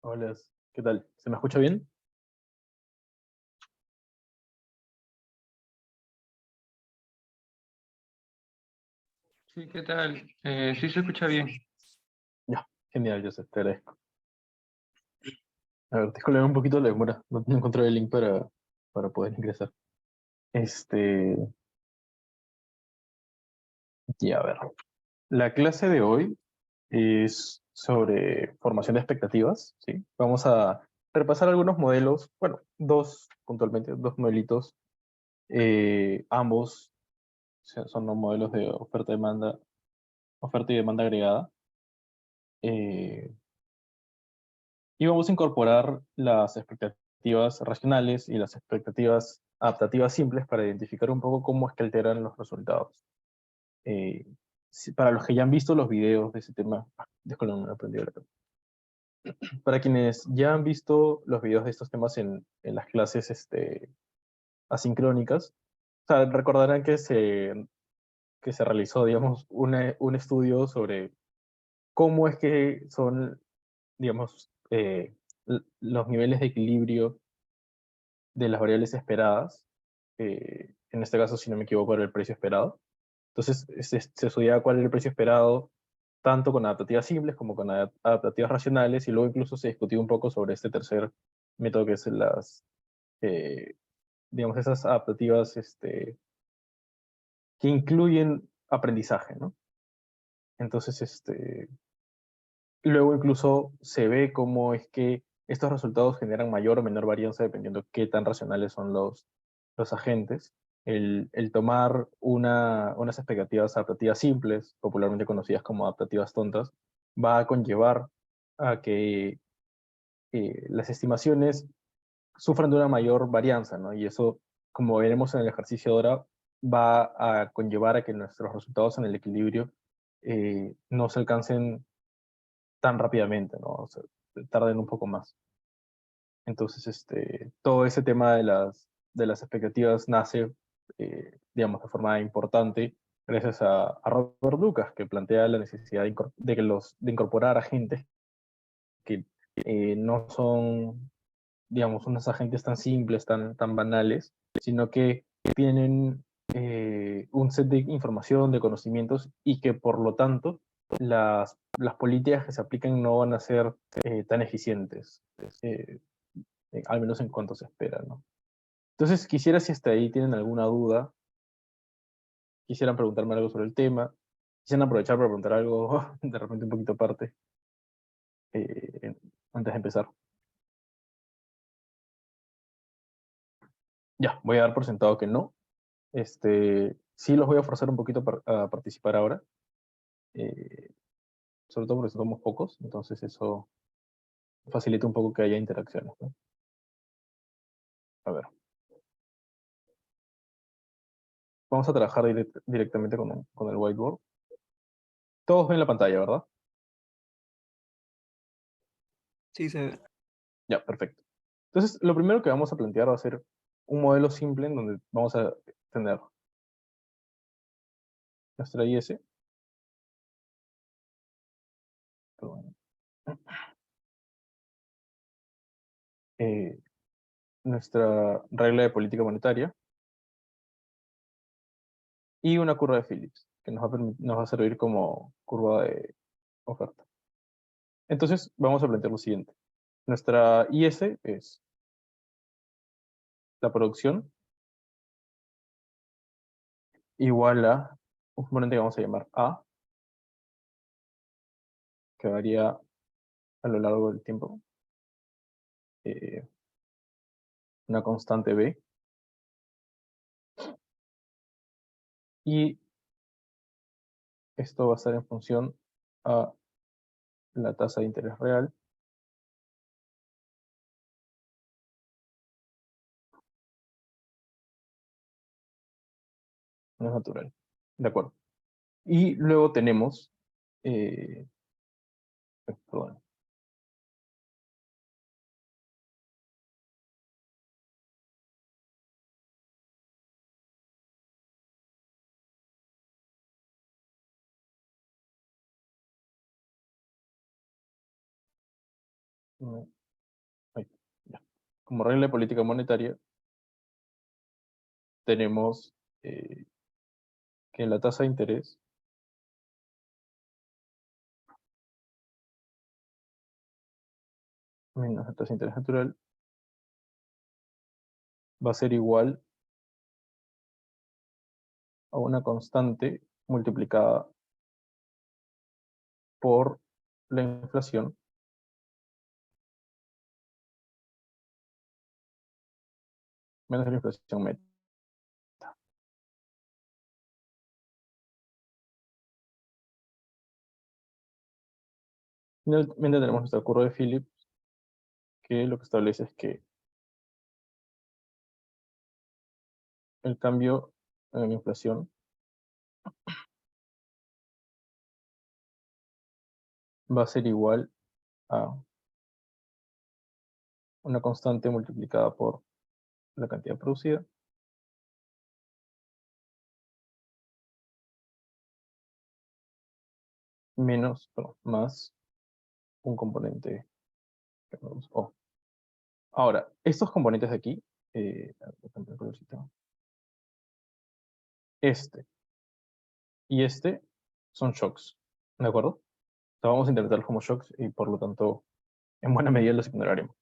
Hola, ¿qué tal? ¿Se me escucha bien? Sí, ¿qué tal? Sí se escucha bien. Ya, genial, Joseph, te agradezco. A ver, disculpen un poquito la demora, no encontré el link para poder ingresar. Este, a ver. La clase de hoy es sobre formación de expectativas, ¿sí? Vamos a repasar algunos modelos, bueno, dos puntualmente, dos modelitos, ambos son los modelos de oferta y demanda agregada. Eh, Y vamos a incorporar las expectativas racionales y las expectativas adaptativas simples para identificar un poco cómo es que alteran los resultados. Eh, para los que ya han visto los videos de ese tema, disculpen, no me aprendí la cara. Para quienes ya han visto los videos de estos temas en las clases asincrónicas, o sea, recordarán que se realizó, digamos, un estudio sobre cómo es que son, digamos, los niveles de equilibrio de las variables esperadas. En este caso, si no me equivoco, era el precio esperado. Entonces, se estudiaba cuál era el precio esperado, tanto con adaptativas simples como con adaptativas racionales, y luego incluso se discutió un poco sobre este tercer método, que es eh, digamos, esas adaptativas que incluyen aprendizaje, ¿no? Entonces, luego incluso se ve cómo es que estos resultados generan mayor o menor varianza dependiendo qué tan racionales son los agentes. El tomar unas expectativas adaptativas simples, popularmente conocidas como adaptativas tontas, va a conllevar a que las estimaciones sufran de una mayor varianza, ¿no? Y eso, como veremos en el ejercicio de ahora, va a conllevar a que nuestros resultados en el equilibrio no se alcancen tan rápidamente, ¿no? O sea, tarden un poco más. Entonces, todo ese tema de las expectativas nace, digamos, de forma importante gracias a Robert Lucas, que plantea la necesidad de incorporar agentes que no son, digamos, unos agentes tan simples, tan banales, sino que tienen un set de información, de conocimientos, y que por lo tanto las políticas que se aplican no van a ser tan eficientes, eh, al menos en cuanto se espera, ¿no? Entonces, quisiera, si hasta ahí tienen alguna duda, quisieran preguntarme algo sobre el tema, quisieran aprovechar para preguntar algo de repente un poquito aparte, antes de empezar. Ya, voy a dar por sentado que no. Sí los voy a forzar un poquito a participar ahora, eh, sobre todo porque somos pocos, entonces eso facilita un poco que haya interacciones, ¿no? A ver, vamos a trabajar directamente con el whiteboard. Todos ven la pantalla, ¿verdad? Sí, se ve. Ya, perfecto. Entonces, lo primero que vamos a plantear va a ser un modelo simple en donde vamos a tener nuestra IS, perdón, eh, nuestra regla de política monetaria y una curva de Phillips, que nos va a servir como curva de oferta. Entonces, vamos a plantear lo siguiente. Nuestra IS es la producción igual a un componente que vamos a llamar A, que varía a lo largo del tiempo, eh, una constante B, y esto va a estar en función a la tasa de interés real no es natural. De acuerdo. Y luego tenemos, eh, perdón, No, ahí, ya. Como regla de política monetaria, tenemos que la tasa de interés menos la tasa de interés natural va a ser igual a una constante multiplicada por la inflación menos la inflación meta. Finalmente tenemos nuestra curva de Phillips, que lo que establece es que el cambio en la inflación va a ser igual a una constante multiplicada por la cantidad producida menos, perdón, más un componente que tenemos O. Ahora, estos componentes de aquí, este y este son shocks, ¿de acuerdo? O sea, vamos a interpretarlos como shocks y por lo tanto, en buena medida los ignoraremos.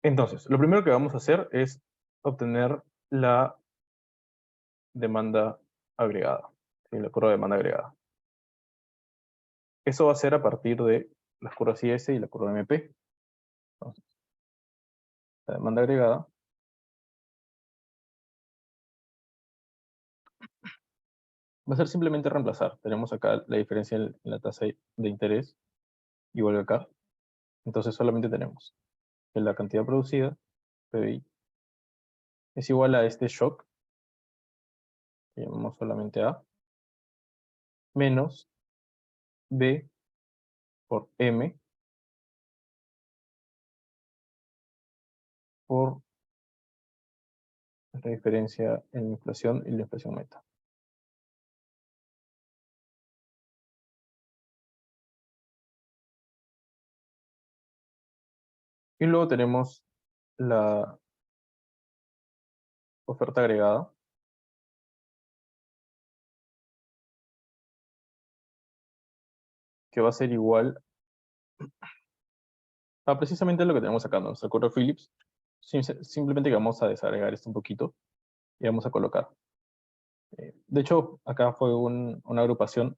Entonces, lo primero que vamos a hacer es obtener la demanda agregada, ¿sí? La curva de demanda agregada. Eso va a ser a partir de las curvas IS y la curva MP. Entonces, la demanda agregada va a ser simplemente reemplazar. Tenemos acá la diferencia en la tasa de interés igual que acá. Entonces solamente tenemos que la cantidad producida, PBI, es igual a este shock, que llamamos solamente A, menos B por M por la diferencia en la inflación y la inflación meta. Y luego tenemos la oferta agregada, que va a ser igual a precisamente lo que tenemos acá, ¿no? Nuestra curva Phillips. Simplemente que vamos a desagregar esto un poquito y vamos a colocar. De hecho, acá fue una agrupación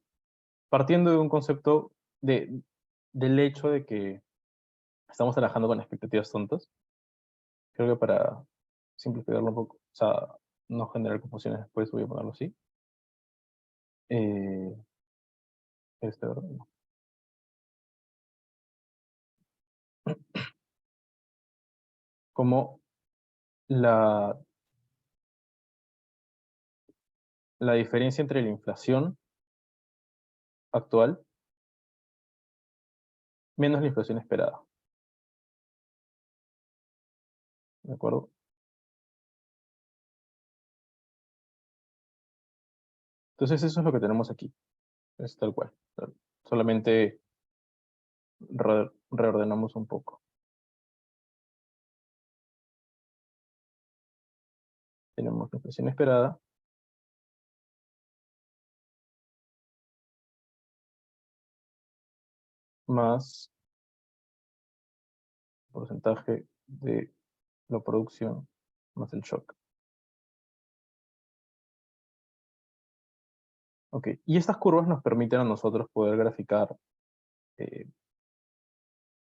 partiendo de un concepto del hecho de que estamos trabajando con expectativas tontas. Creo que para simplificarlo un poco, o sea, no generar confusiones después, voy a ponerlo así. Eh, ¿verdad? No. Como la, la diferencia entre la inflación actual menos la inflación esperada. ¿De acuerdo? Entonces eso es lo que tenemos aquí. Es tal cual. Solamente reordenamos un poco. Tenemos la inflación esperada más porcentaje de la producción más el shock. Ok, y estas curvas nos permiten a nosotros poder graficar este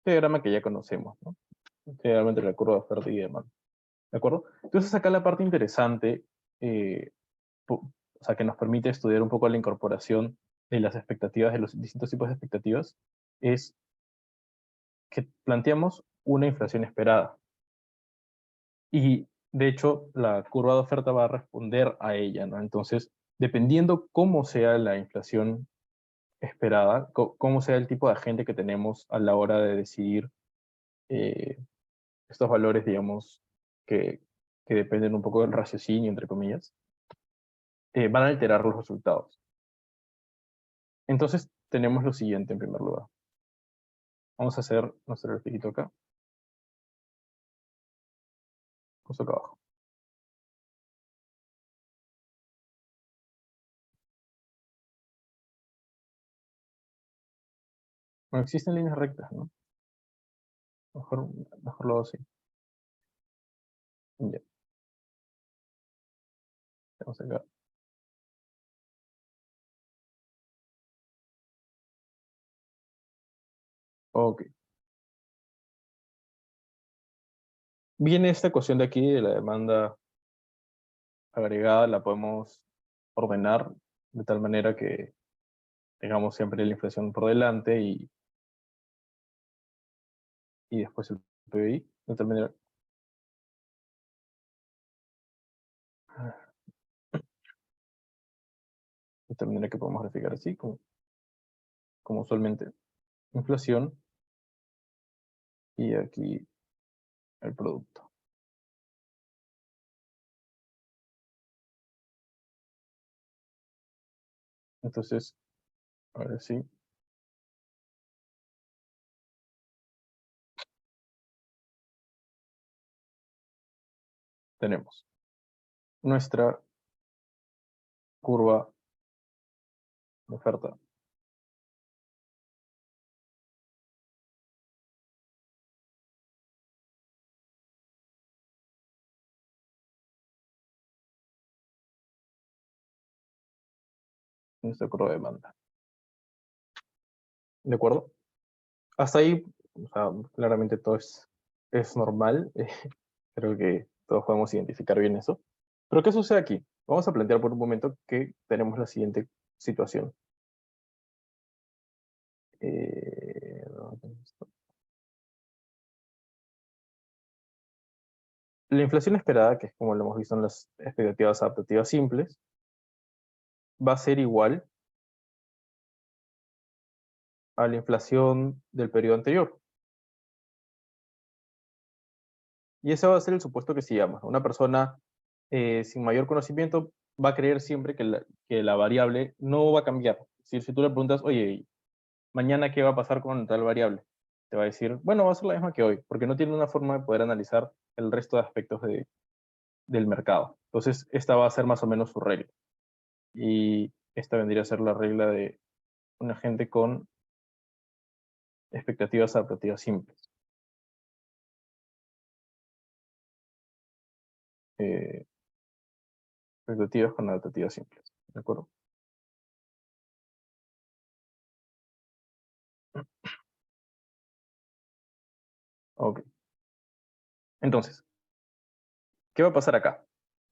diagrama que ya conocemos, ¿no? Este diagrama entre la curva de oferta y demanda. ¿De acuerdo? Entonces acá la parte interesante, o sea, que nos permite estudiar un poco la incorporación de las expectativas, de los distintos tipos de expectativas, es que planteamos una inflación esperada. Y de hecho, la curva de oferta va a responder a ella, ¿no? Entonces, dependiendo cómo sea la inflación esperada, cómo sea el tipo de agente que tenemos a la hora de decidir eh, estos valores, digamos, que dependen un poco del raciocinio, entre comillas, van a alterar los resultados. Entonces, tenemos lo siguiente en primer lugar. Vamos a hacer nuestro grafiquito acá. Justo acá abajo. Bueno, existen líneas rectas, ¿no? Mejor lo hago así. Ya, vamos acá. Ok. Viene esta ecuación de aquí, de la demanda agregada, la podemos ordenar de tal manera que tengamos siempre la inflación por delante y después el PBI, de tal manera, que podemos graficar así, como usualmente. Inflación y aquí el producto. Entonces, ahora sí, tenemos nuestra curva de oferta. Nuestra curva de demanda. ¿De acuerdo? Hasta ahí, o sea, claramente todo es normal. Creo que todos podemos identificar bien eso. Pero ¿qué sucede aquí? Vamos a plantear por un momento que tenemos la siguiente situación. ¿Dónde está? La inflación esperada, que es como lo hemos visto en las expectativas adaptativas simples, va a ser igual a la inflación del periodo anterior. Y ese va a ser el supuesto que sigamos. Una persona sin mayor conocimiento va a creer siempre que la variable no va a cambiar. Es decir, si tú le preguntas, oye, mañana qué va a pasar con tal variable, te va a decir, bueno, va a ser la misma que hoy, porque no tiene una forma de poder analizar el resto de aspectos del mercado. Entonces, esta va a ser más o menos su regla. Y esta vendría a ser la regla de un agente con expectativas adaptativas simples. Eh, Expectativas con adaptativas simples. ¿De acuerdo? Ok. Entonces, ¿qué va a pasar acá?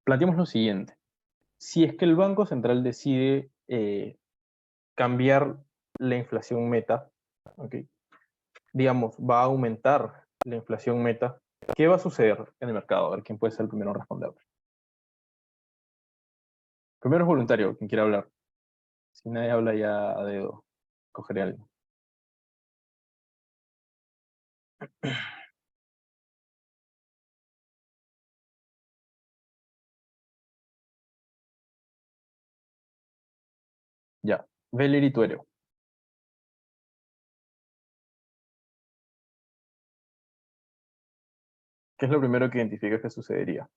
Planteemos lo siguiente. Si es que el Banco Central decide cambiar la inflación meta, ¿okay? Digamos, va a aumentar la inflación meta, ¿qué va a suceder en el mercado? A ver quién puede ser el primero en responder. Primero es voluntario, quien quiera hablar. Si nadie habla ya a dedo, cogeré algo. Ya. Veler y Tuero. ¿Qué es lo primero que identificas que sucedería?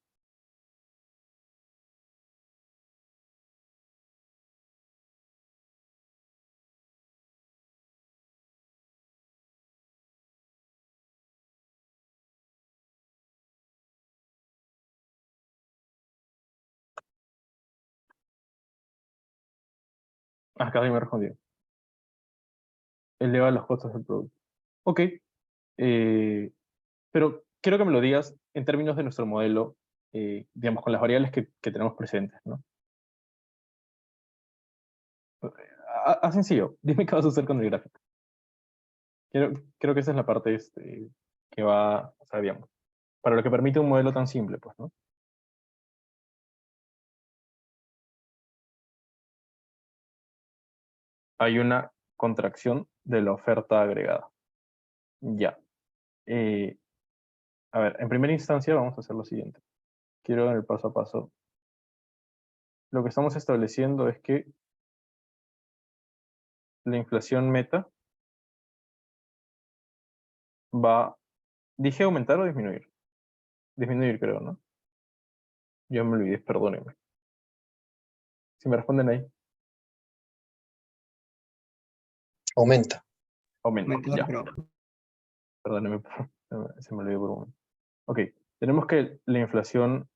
Acá me respondió. Eleva los costos del producto. Ok. Pero quiero que me lo digas en términos de nuestro modelo, digamos, con las variables que tenemos presentes, ¿no? Sencillo, dime qué vas a hacer con el gráfico. Creo que esa es la parte que va, o sea, digamos, para lo que permite un modelo tan simple, pues, ¿no? Hay una contracción de la oferta agregada. Ya. Eh, a ver, en primera instancia vamos a hacer lo siguiente. Quiero en el paso a paso. Lo que estamos estableciendo es que la inflación meta va, ¿dije aumentar o disminuir? Disminuir, creo, ¿no? Yo me olvidé, perdónenme. Si me responden ahí, Aumenta. aumenta, Aumentar, ya. pero Perdónenme, se me olvidó por un momento. Ok, tenemos que la inflación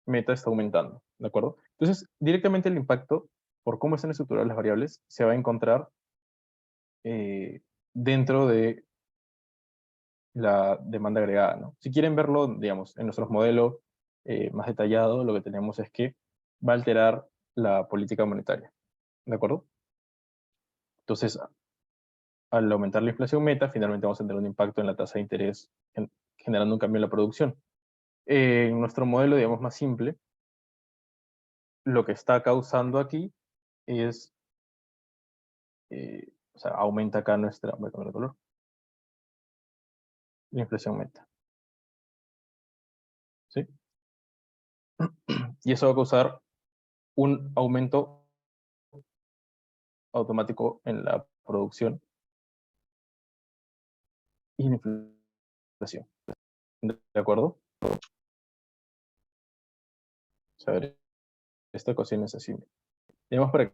meta está aumentando, ¿de acuerdo? Entonces, directamente el impacto, por cómo están estructuradas las variables, se va a encontrar dentro de la demanda agregada, ¿no? Si quieren verlo, digamos, en nuestros modelos más detallado, lo que tenemos es que va a alterar la política monetaria, ¿de acuerdo? Entonces, al aumentar la inflación meta, finalmente vamos a tener un impacto en la tasa de interés, generando un cambio en la producción. En nuestro modelo, digamos, más simple, lo que está causando aquí es, o sea, aumenta acá nuestra, voy a cambiar de color, la inflación meta, ¿sí? Y eso va a causar un aumento automático en la producción y en la inflación. ¿De acuerdo? O sea, esta ecuación es así. Digamos, para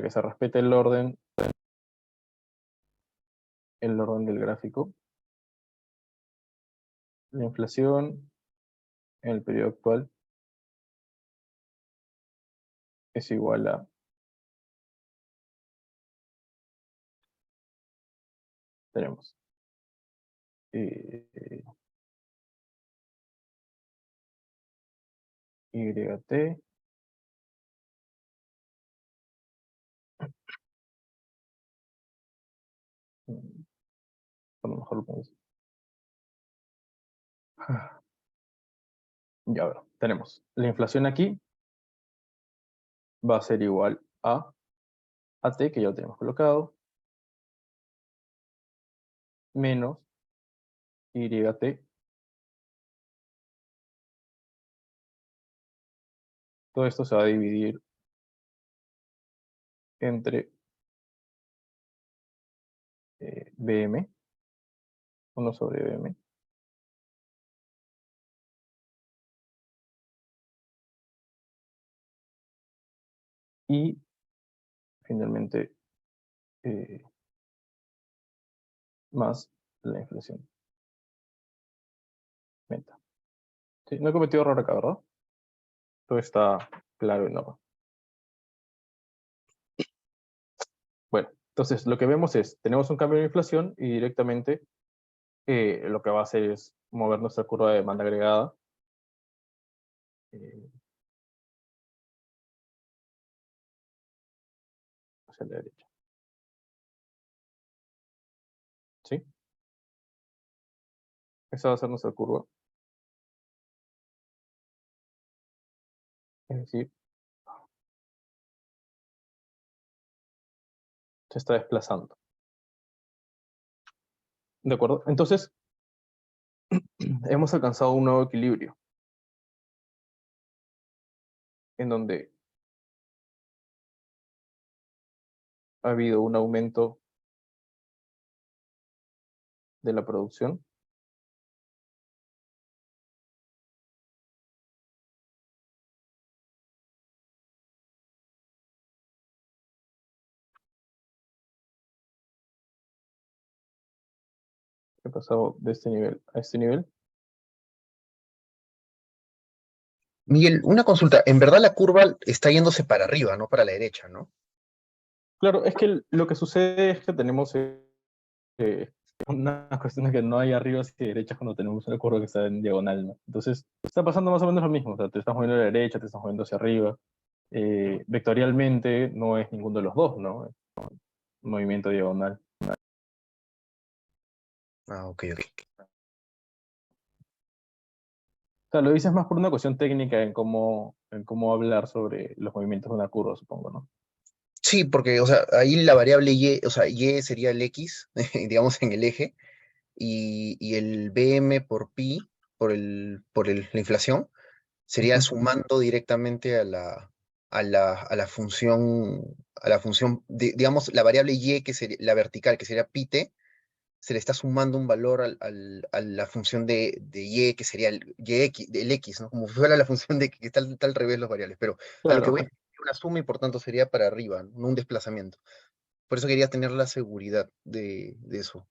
que se respete el orden del gráfico, la inflación en el periodo actual es igual a tenemos YT a lo mejor lo pongo así. Ya ver, tenemos la inflación aquí va a ser igual a AT, que ya lo tenemos colocado, menos YT. Todo esto se va a dividir entre BM, 1 sobre BM, y finalmente más la inflación meta. ¿Sí? No he cometido error acá, ¿verdad? Todo está claro y no. Bueno, entonces lo que vemos es, tenemos un cambio de inflación y directamente lo que va a hacer es mover nuestra curva de demanda agregada hacia la derecha. ¿Sí? Esa va a ser nuestra curva. Es decir, se está desplazando. ¿De acuerdo? Entonces, hemos alcanzado un nuevo equilibrio en donde ha habido un aumento de la producción. He pasado de este nivel a este nivel. Miguel, una consulta. En verdad la curva está yéndose para arriba, no para la derecha, ¿no? Claro, es que lo que sucede es que tenemos una cuestión de que no hay arriba y derecha cuando tenemos una curva que está en diagonal, ¿no? Entonces, está pasando más o menos lo mismo. O sea, te estás moviendo a la derecha, te estás moviendo hacia arriba. Vectorialmente no es ninguno de los dos, ¿no? Es un movimiento diagonal. Ah, ok, ok. O sea, lo dices más por una cuestión técnica en cómo hablar sobre los movimientos de una curva, supongo, ¿no? Sí, porque, o sea, ahí la variable y, o sea, y sería el x, digamos, en el eje, y el BM por pi, la inflación, sería Ujú. sumando directamente a la función, digamos, la variable y, que sería la vertical, que sería pi t, se le está sumando un valor a la función de y, que sería el x, ¿no? Como si fuera la función de que está al revés los variables, pero a lo que Claro, voy a una suma y por tanto sería para arriba, no un desplazamiento. Por eso quería tener la seguridad de eso.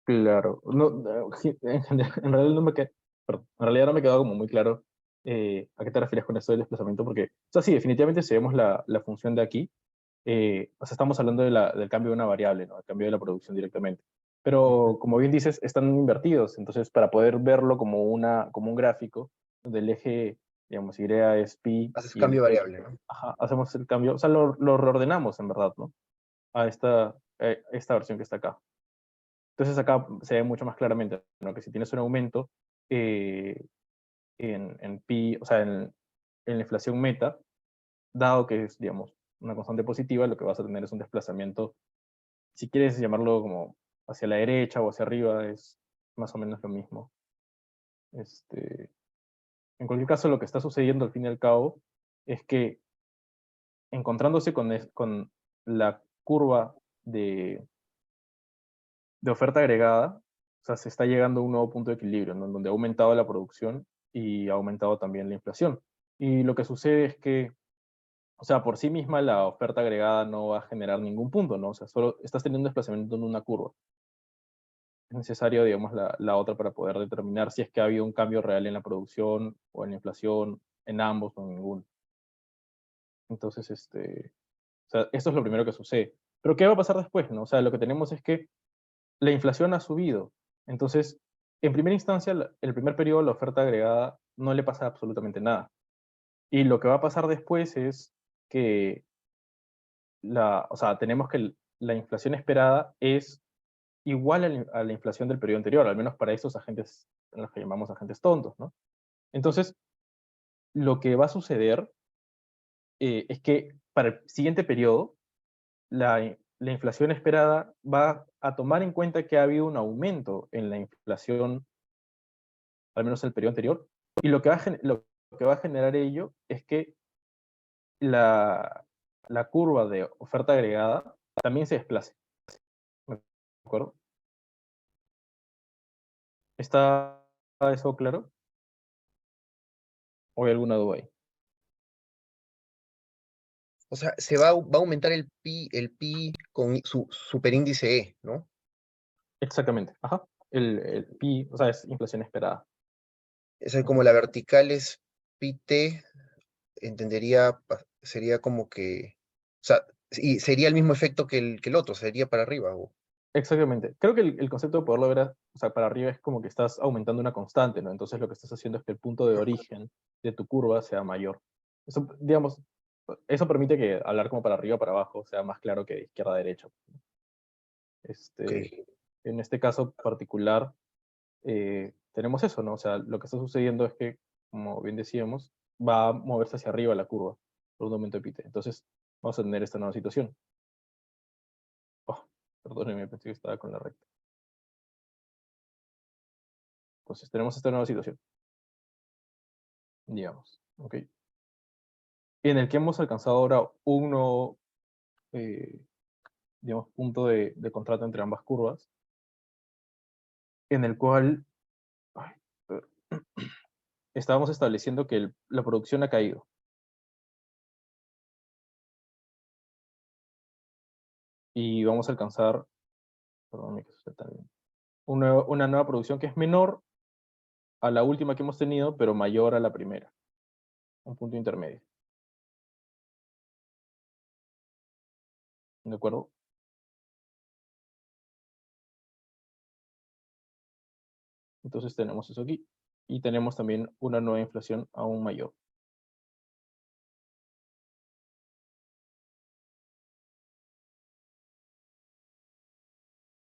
claro. No, en realidad no me quedó, perdón, en realidad no me quedó como muy claro a qué te refieres con esto del desplazamiento, porque, o sea, sí, definitivamente si vemos la función de aquí, o sea, estamos hablando del cambio de una variable, ¿no? El cambio de la producción directamente. Ujú. Pero, como bien dices, están invertidos, entonces para poder verlo como un gráfico, donde el eje, digamos, Y es pi Haces y el cambio X, variable, ¿no? ajá, hacemos el cambio, o sea, lo reordenamos en verdad, ¿no? A esta versión que está acá. Entonces acá se ve mucho más claramente, ¿no? Que si tienes un aumento eh, en pi, o sea, en la inflación meta, dado que es, digamos, una constante positiva, lo que vas a tener es un desplazamiento, si quieres llamarlo como hacia la derecha o hacia arriba, es más o menos lo mismo. Este, en cualquier caso, lo que está sucediendo al fin y al cabo es que encontrándose con la curva de oferta agregada, o sea, se está llegando a un nuevo punto de equilibrio, ¿no? En donde ha aumentado la producción y ha aumentado también la inflación. Y lo que sucede es que, o sea, por sí misma la oferta agregada no va a generar ningún punto, ¿no? O sea, solo estás teniendo un desplazamiento en una curva. Es necesario, digamos, la otra para poder determinar si es que ha habido un cambio real en la producción o en la inflación, en ambos o en ninguno. Entonces, o sea, esto es lo primero que sucede. Pero ¿qué va a pasar después, no? O sea, lo que tenemos es que la inflación ha subido. Entonces, en primera instancia, el primer periodo, la oferta agregada, no le pasa absolutamente nada. Y lo que va a pasar después es que o sea, tenemos que la inflación esperada es igual a la inflación del periodo anterior, al menos para estos agentes, en los que llamamos agentes tontos, ¿no? Entonces, lo que va a suceder es que para el siguiente periodo, la inflación esperada va a tomar en cuenta que ha habido un aumento en la inflación, al menos el periodo anterior, y lo que va a generar ello es que la, la curva de oferta agregada también se desplace. ¿De acuerdo? ¿Está eso claro? ¿O hay alguna duda ahí? O sea, va a aumentar el pi con su superíndice E, ¿no? Exactamente. Ajá. El pi, o sea, es inflación esperada. Es decir, como Ujú. la vertical es pi t, sería como que, o sea, y sería el mismo efecto que el otro, sería para arriba. Exactamente. Creo que el concepto de poderlo ver, o sea, para arriba es como que estás aumentando una constante, ¿no? Entonces lo que estás haciendo es que el punto de origen de tu curva sea mayor. Eso, digamos, eso permite que hablar como para arriba o para abajo sea más claro que de izquierda a derecha. Ok. Este, en este caso particular, tenemos eso, ¿no? O sea, lo que está sucediendo es que, como bien decíamos, va a moverse hacia arriba la curva por un aumento de Pite. Entonces, vamos a tener esta nueva situación. Oh, perdónenme, pensé que estaba con la recta. Entonces, tenemos esta nueva situación, digamos, ¿ok? En el que hemos alcanzado ahora un nuevo, eh, digamos, punto de contrato entre ambas curvas, en el cual ay, eh, estábamos estableciendo que la producción ha caído. Y vamos a alcanzar, perdón, que esto está bien, una nueva producción que es menor a la última que hemos tenido, pero mayor a la primera. Un punto intermedio. ¿De acuerdo? Entonces tenemos eso aquí. Y tenemos también una nueva inflación aún mayor,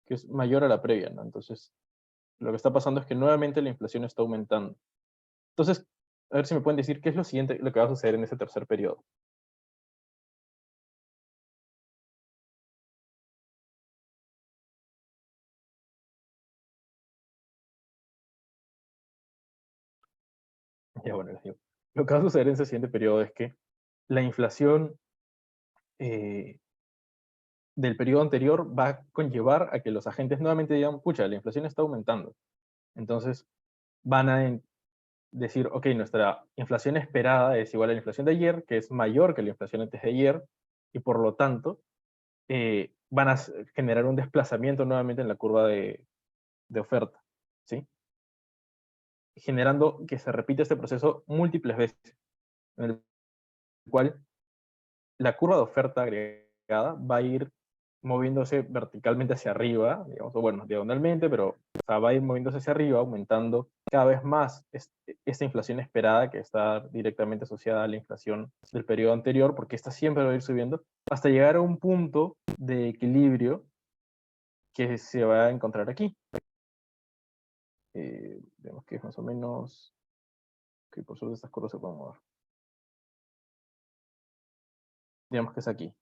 que es mayor a la previa, ¿no? Entonces, lo que está pasando es que nuevamente la inflación está aumentando. Entonces, a ver si me pueden decir qué es lo siguiente, lo que va a suceder en ese tercer periodo. Ya bueno, les digo. Lo que va a suceder en ese siguiente periodo es que la inflación, eh, del periodo anterior va a conllevar a que los agentes nuevamente digan, pucha, la inflación está aumentando. Entonces van a decir, ok, nuestra inflación esperada es igual a la inflación de ayer, que es mayor que la inflación antes de ayer, y por lo tanto van a generar un desplazamiento nuevamente en la curva de oferta, ¿sí? Generando que se repita este proceso múltiples veces, en el cual la curva de oferta agregada va a ir moviéndose verticalmente hacia arriba, digamos, o bueno, diagonalmente, pero o sea, va a ir moviéndose hacia arriba, aumentando cada vez más esta inflación esperada que está directamente asociada a la inflación del periodo anterior, porque esta siempre va a ir subiendo, hasta llegar a un punto de equilibrio que se va a encontrar aquí. Vemos que es más o menos, que por suerte estas curvas se pueden mover. Digamos que es aquí,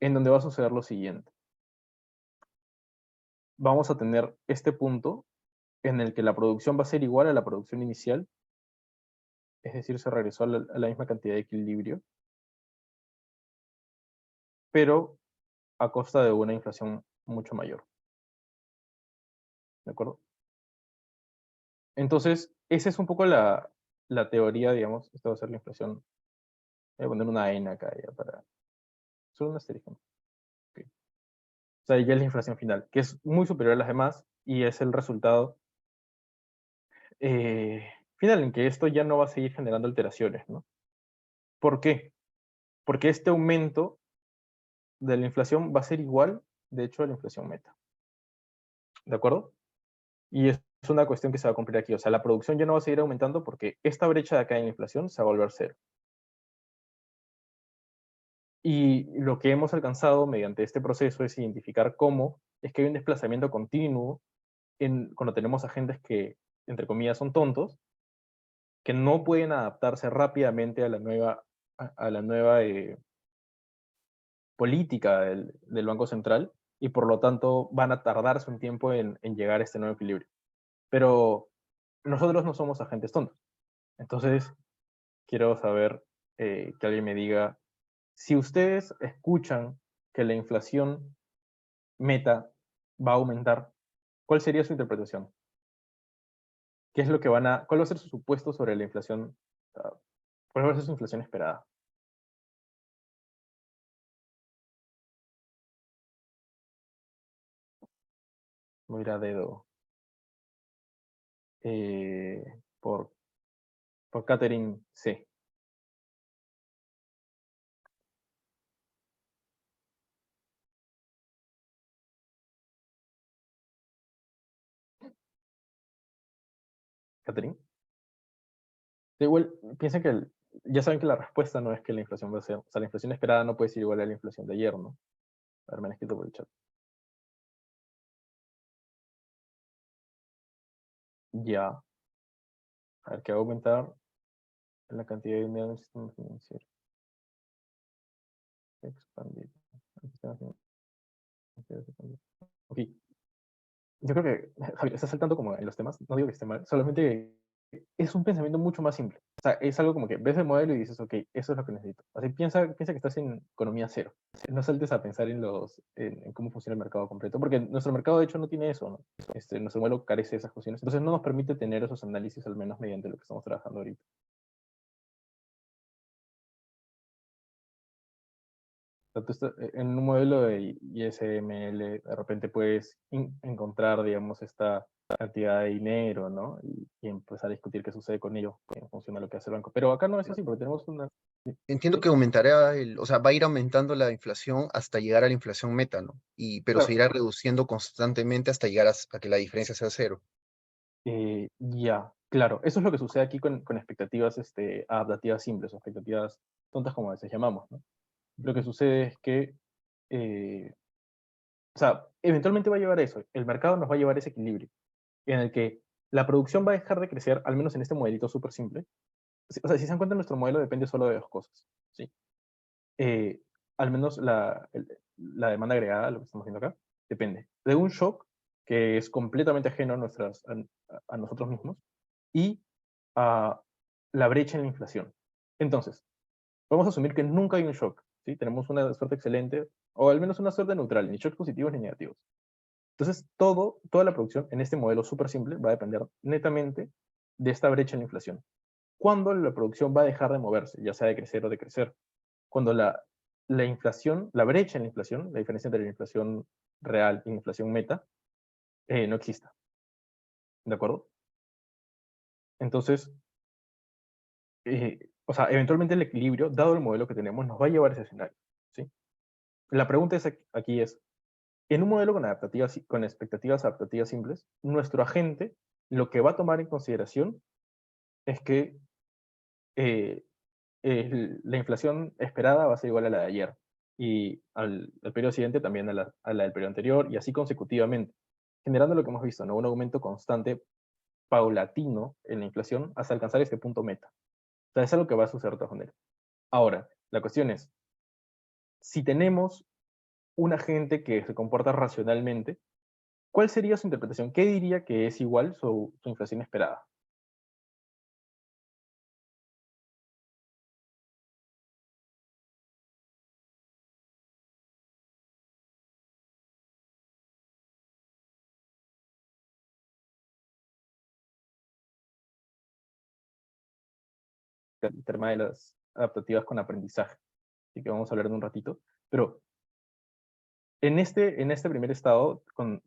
en donde va a suceder lo siguiente. Vamos a tener este punto en el que la producción va a ser igual a la producción inicial, es decir, se regresó a la misma cantidad de equilibrio, pero a costa de una inflación mucho mayor. ¿De acuerdo? Entonces, esa es un poco la teoría, digamos, esta va a ser la inflación. Voy a poner una N acá ya para... Solo un asterisco. Okay. O sea, ya es la inflación final, que es muy superior a las demás y es el resultado final en que esto ya no va a seguir generando alteraciones, ¿no? ¿Por qué? Porque este aumento de la inflación va a ser igual, de hecho, a la inflación meta. ¿De acuerdo? Y es una cuestión que se va a cumplir aquí. O sea, la producción ya no va a seguir aumentando porque esta brecha de acá en la inflación se va a volver cero. Y lo que hemos alcanzado mediante este proceso es identificar cómo es que hay un desplazamiento continuo cuando tenemos agentes que, entre comillas, son tontos, que no pueden adaptarse rápidamente a la nueva política del Banco Central y por lo tanto van a tardarse un tiempo en llegar a este nuevo equilibrio. Pero nosotros no somos agentes tontos. Entonces, quiero saber que alguien me diga, si ustedes escuchan que la inflación meta va a aumentar, ¿cuál sería su interpretación? ¿Qué es lo que cuál va a ser su supuesto sobre la inflación? ¿Cuál va a ser su inflación esperada? Voy a ir a dedo. Eh, por, por Catherine C. Catherine. Igual, piensen que ya saben que la respuesta no es que la inflación va a ser, o sea, la inflación esperada no puede ser igual a la inflación de ayer, ¿no? A ver, me han escrito por el chat. Ya. A ver, que va a aumentar la cantidad de dinero en el sistema financiero. Expandir. El sistema financiero se expandir. Ok. Yo creo que Javier está saltando como en los temas, no digo que esté mal, solamente es un pensamiento mucho más simple. O sea, es algo como que ves el modelo y dices, ok, eso es lo que necesito. Así piensa que estás en economía cero. No saltes a pensar en cómo funciona el mercado completo, porque nuestro mercado de hecho no tiene eso, ¿no? Nuestro modelo carece de esas cuestiones. Entonces no nos permite tener esos análisis, al menos mediante lo que estamos trabajando ahorita. Sea, en un modelo de ISML, de repente puedes encontrar, digamos, esta cantidad de dinero, ¿no? Y empezar a discutir qué sucede con ello en función de lo que hace el banco. Pero acá no es así, porque tenemos una... Entiendo que aumentará o sea, va a ir aumentando la inflación hasta llegar a la inflación meta, ¿no? Pero se Claro, irá reduciendo constantemente hasta llegar a que la diferencia sea cero. ya, claro. Eso es lo que sucede aquí con expectativas adaptativas simples, o expectativas tontas como a veces llamamos, ¿no? Lo que sucede es que, o sea, eventualmente va a llevar a eso. El mercado nos va a llevar a ese equilibrio, en el que la producción va a dejar de crecer, al menos en este modelito súper simple. O sea, si se dan cuenta, nuestro modelo depende solo de dos cosas, ¿sí? Al menos la demanda agregada, lo que estamos viendo acá, depende de un shock que es completamente ajeno a nosotros mismos y a la brecha en la inflación. Entonces, vamos a asumir que nunca hay un shock, ¿sí? Tenemos una suerte excelente, o al menos una suerte neutral, ni shocks positivos ni negativos. Entonces, toda la producción en este modelo súper simple va a depender netamente de esta brecha en la inflación. ¿Cuándo la producción va a dejar de moverse, ya sea de crecer o de crecer? Cuando la inflación, la brecha en la inflación, la diferencia entre la inflación real y la inflación meta, no exista. ¿De acuerdo? Entonces, o sea, eventualmente el equilibrio, dado el modelo que tenemos, nos va a llevar a ese escenario. ¿Sí? La pregunta aquí es, en un modelo con expectativas adaptativas simples, nuestro agente lo que va a tomar en consideración es que la inflación esperada va a ser igual a la de ayer y al periodo siguiente también a la del periodo anterior y así consecutivamente, generando lo que hemos visto, ¿no? Un aumento constante, paulatino en la inflación hasta alcanzar este punto meta. O sea, es algo que va a suceder de todas maneras. Ahora, la cuestión es, si tenemos un agente que se comporta racionalmente, ¿cuál sería su interpretación? ¿Qué diría que es igual su inflación esperada? El tema de las adaptativas con aprendizaje. Así que vamos a hablar de un ratito. Pero en este primer estado, con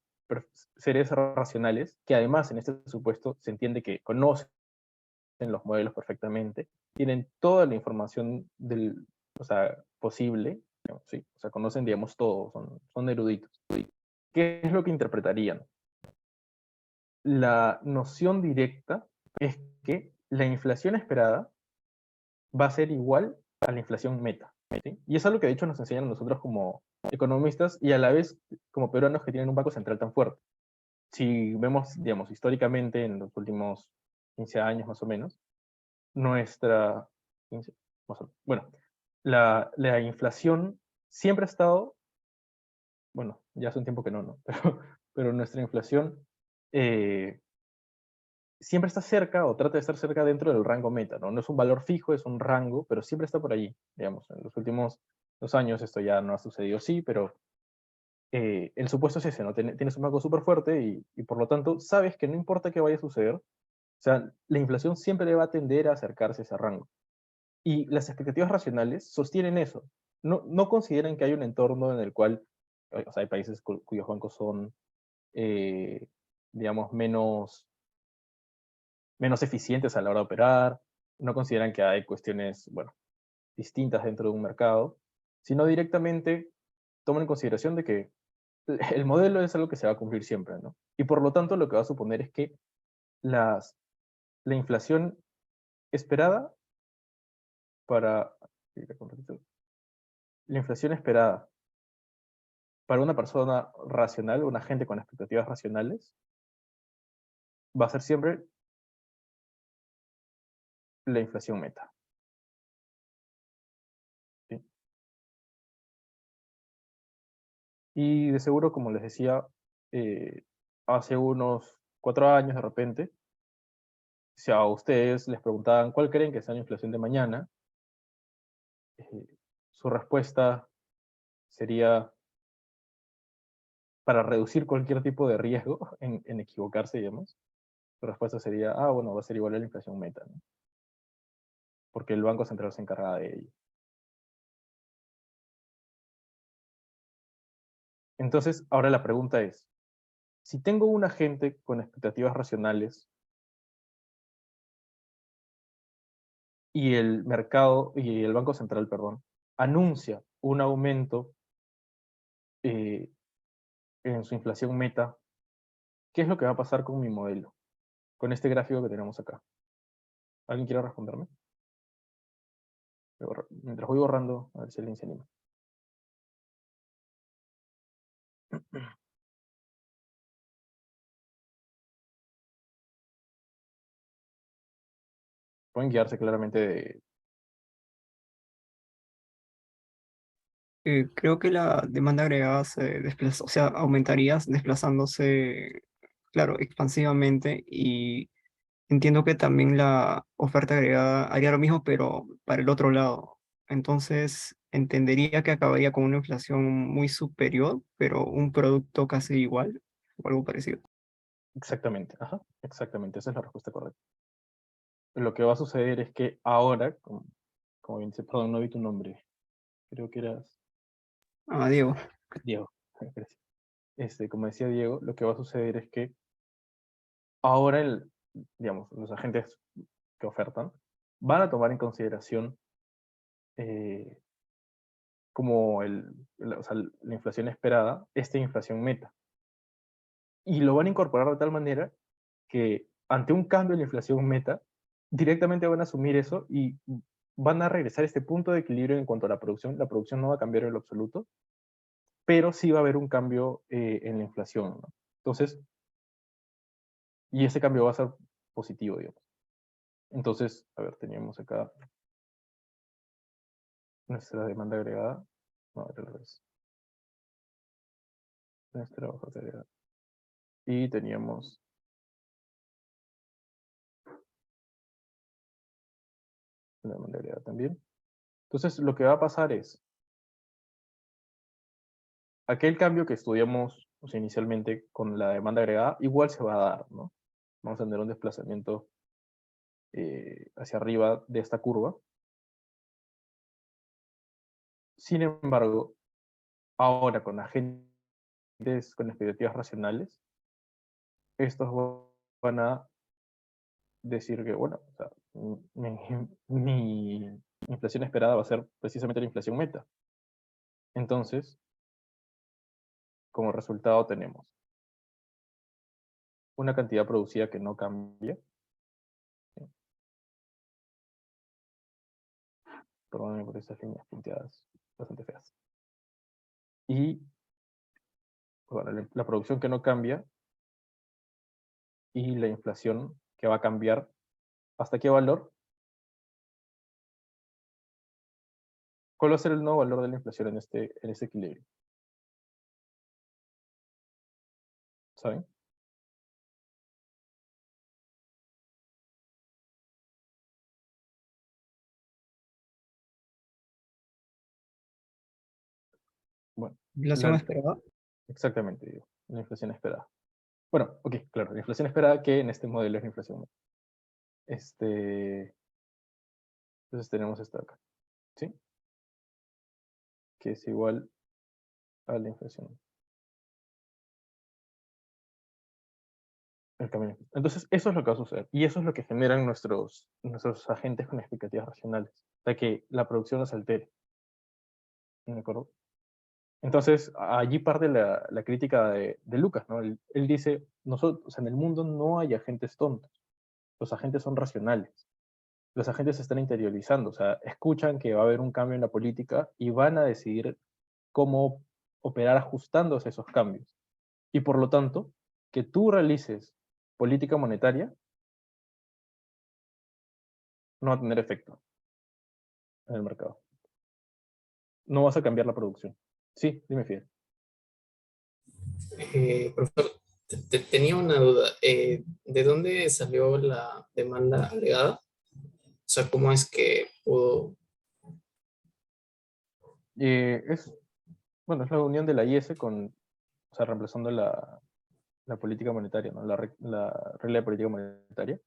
seres racionales, que además en este supuesto se entiende que conocen los modelos perfectamente, tienen toda la información o sea, posible, digamos, ¿sí? O sea, conocen, digamos, todo, son eruditos. ¿Qué es lo que interpretarían? La noción directa es que la inflación esperada va a ser igual a la inflación meta. ¿Sí? Y es algo que de hecho nos enseñan a nosotros como economistas y a la vez como peruanos que tienen un banco central tan fuerte. Si vemos, digamos, históricamente en los últimos 15 años más o menos, nuestra, 15, bueno, la inflación siempre ha estado, bueno, ya hace un tiempo que no, pero nuestra inflación siempre está cerca o trata de estar cerca dentro del rango meta, ¿no? No es un valor fijo, es un rango, pero siempre está por allí, digamos. En los últimos 2 años esto ya no ha sucedido así, pero el supuesto es ese, ¿no? Tienes un banco súper fuerte y por lo tanto sabes que no importa qué vaya a suceder, o sea, la inflación siempre le va a tender a acercarse a ese rango. Y las expectativas racionales sostienen eso. No consideran que hay un entorno en el cual, o sea, hay países cuyos bancos son, digamos, menos eficientes a la hora de operar, no consideran que hay cuestiones, bueno, distintas dentro de un mercado, sino directamente toman en consideración de que el modelo es algo que se va a cumplir siempre, ¿no? Y por lo tanto lo que va a suponer es que la inflación esperada para, la inflación esperada para una persona racional, un agente con expectativas racionales, va a ser siempre la inflación meta. ¿Sí? Y de seguro, como les decía, hace unos 4 años de repente, si a ustedes les preguntaban cuál creen que sea la inflación de mañana, eh, su respuesta sería, para reducir cualquier tipo de riesgo en equivocarse, digamos, su respuesta sería, bueno, va a ser igual a la inflación meta, ¿no? Porque el Banco Central se encarga de ello. Entonces, ahora la pregunta es, si tengo un agente con expectativas racionales y el mercado, y el Banco Central, perdón, anuncia un aumento eh, en su inflación meta, ¿qué es lo que va a pasar con mi modelo? Con este gráfico que tenemos acá. ¿Alguien quiere responderme? Mientras voy borrando, a ver si alguien se anima. Pueden guiarse claramente de... Creo que la demanda agregada se desplaza, o sea, aumentaría desplazándose, claro, expansivamente y entiendo que también la oferta agregada haría lo mismo, pero para el otro lado. Entonces, entendería que acabaría con una inflación muy superior, pero un producto casi igual o algo parecido. Exactamente, ajá, exactamente, esa es la respuesta correcta. Lo que va a suceder es que ahora, como bien dice, perdón, no vi tu nombre, creo que eras Ah, Diego. Diego, gracias. Como decía Diego, lo que va a suceder es que ahora digamos, los agentes que ofertan van a tomar en consideración eh, como o sea, la inflación esperada, esta inflación meta. Y lo van a incorporar de tal manera que ante un cambio en la inflación meta, directamente van a asumir eso y van a regresar a este punto de equilibrio en cuanto a la producción. La producción no va a cambiar en lo absoluto, pero sí va a haber un cambio en la inflación, ¿no? Entonces, y ese cambio va a ser positivo, digamos. Entonces, a ver, teníamos acá nuestra demanda agregada. No, era al revés. Nuestra oferta agregada. Y teníamos la demanda agregada también. Entonces, lo que va a pasar es, aquel cambio que estudiamos, o sea, inicialmente con la demanda agregada, igual se va a dar, ¿no? Vamos a tener un desplazamiento hacia arriba de esta curva. Sin embargo, ahora con agentes con expectativas racionales, estos van a decir que, bueno, o sea, mi inflación esperada va a ser precisamente la inflación meta. Entonces, como resultado tenemos una cantidad producida que no cambia. Perdónenme por estas líneas punteadas bastante feas. Y bueno, la producción que no cambia y la inflación que va a cambiar. ¿Hasta qué valor? ¿Cuál va a ser el nuevo valor de la inflación en este equilibrio? ¿Saben? Bueno, Inflación esperada. exactamente, digo, la inflación esperada. Bueno, ok, claro, la inflación esperada que en este modelo es la inflación. Entonces tenemos esto acá, ¿sí? Que es igual a la inflación. El cambio. Entonces, eso es lo que va a suceder. Y eso es lo que generan nuestros agentes con expectativas racionales. O sea, que la producción no se altere. ¿De acuerdo? Entonces, allí parte la crítica de Lucas, ¿no? Él dice, nosotros, o sea, en el mundo no hay agentes tontos. Los agentes son racionales. Los agentes se están interiorizando, o sea, escuchan que va a haber un cambio en la política y van a decidir cómo operar ajustándose a esos cambios. Y por lo tanto, que tú realices política monetaria no va a tener efecto en el mercado. No vas a cambiar la producción. Sí, dime, Fidel. Profesor, tenía una duda. ¿De dónde salió la demanda agregada? O sea, ¿cómo es que pudo? Bueno, es la unión de la IS o sea, reemplazando la política monetaria, ¿no? La regla de política monetaria.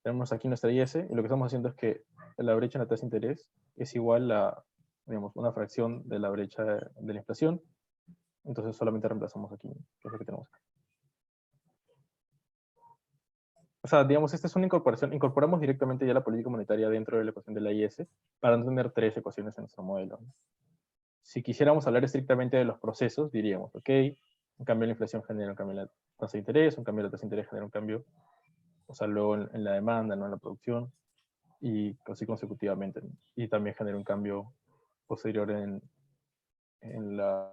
Tenemos aquí nuestra IS y lo que estamos haciendo es que la brecha en la tasa de interés es igual a, digamos, una fracción de la brecha de la inflación. Entonces solamente reemplazamos aquí, que es lo que tenemos acá. O sea, digamos, esta es una incorporación. Incorporamos directamente ya la política monetaria dentro de la ecuación de la IS para no tener tres ecuaciones en nuestro modelo, ¿no? Si quisiéramos hablar estrictamente de los procesos, diríamos, ok, un cambio en la inflación genera un cambio en la tasa de interés, un cambio en la tasa de interés genera un cambio, o sea, luego en la demanda, no en la producción, y así consecutivamente, ¿no? Y también genera un cambio posterior en la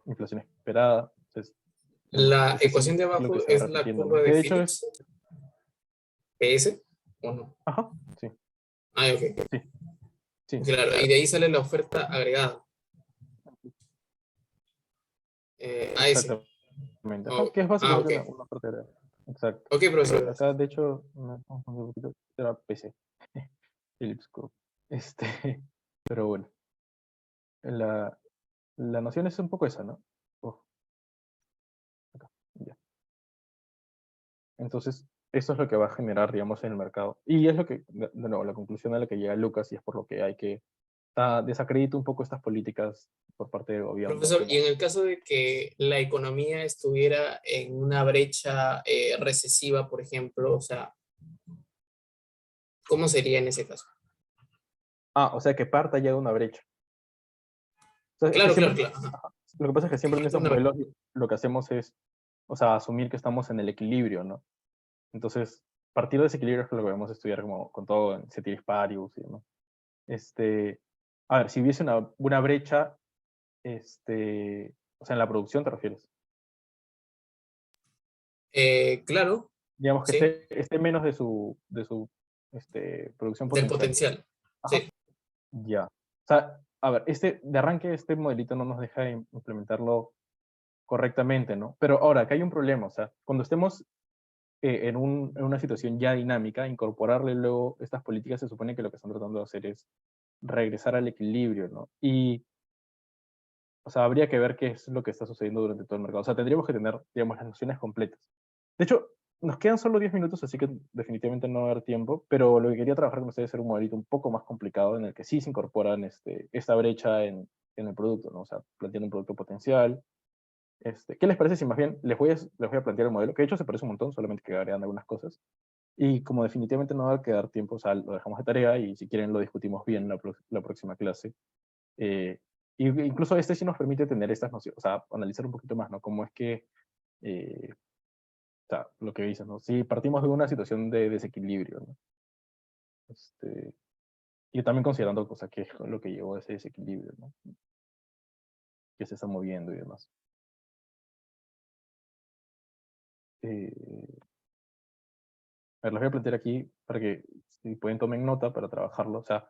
inflación esperada. Entonces, digamos, La es ecuación así de lo que abajo se va es la repitiendo, curva ¿no? Que de de hecho Phillips, PS, ¿o no? ajá, sí, Ah, ok. sí, sí, Claro, y de ahí sale la oferta agregada. AS. exactamente. Ajá, Oh, que es ok. básicamente una parte de exacto. Ok, profesor. Acá, de hecho, me confundí un poquito, era PC, Philips Curve. Pero bueno. La, la noción es un poco esa, ¿no? Uf, acá, ya. Entonces, eso es lo que va a generar, digamos, en el mercado. Y es lo que, de nuevo, la conclusión a la que llega Lucas, y es por lo que hay que desacreditar un poco estas políticas por parte del gobierno. Profesor, y en el caso de que la economía estuviera en una brecha recesiva, por ejemplo, o sea, ¿cómo sería en ese caso? O sea, que parta ya de una brecha. O sea, es que Claro, claro, siempre, claro. Ajá. ajá, lo que pasa es que Que siempre en parte estos una... modelos lo que hacemos es, o sea, asumir que estamos en el equilibrio, ¿no? Entonces, partir de ese equilibrio es lo que vamos a estudiar como, con todo en ceteris paribus y demás. A ver, si hubiese una brecha, o sea, en la producción te refieres. claro, Digamos que sí, esté menos de su producción del potencial. potencial. Ajá, Sí. ya. O sea, a ver, de arranque este modelito no nos deja implementarlo correctamente, ¿no? Pero ahora, acá hay un problema, o sea, cuando estemos en una situación ya dinámica, incorporarle luego estas políticas, se supone que lo que están tratando de hacer es regresar al equilibrio, ¿no? Y, o sea, habría que ver qué es lo que está sucediendo durante todo el mercado. O sea, tendríamos que tener, digamos, las nociones completas. De hecho, nos quedan solo 10 minutos, así que definitivamente no va a haber tiempo, pero lo que quería trabajar con ustedes era un modelito un poco más complicado en el que sí se incorporan esta brecha en el producto, ¿no? O sea, planteando un producto potencial. ¿Qué les parece si más bien les voy a plantear el modelo? Que de hecho se parece un montón, solamente que agregan algunas cosas. Y como definitivamente no va a quedar tiempo, o sea, lo dejamos de tarea y si quieren lo discutimos bien la próxima clase. Eh, Incluso sí nos permite tener estas nociones, o sea, analizar un poquito más, ¿no? Cómo es que, o sea, lo que dices, ¿no? Si partimos de una situación de desequilibrio, ¿no? Este, y también considerando, o sea, qué es lo que llevó a ese desequilibrio, ¿no? Que se está moviendo y demás. Eh, a ver, los voy a plantear aquí para que si pueden tomen nota para trabajarlo. O sea,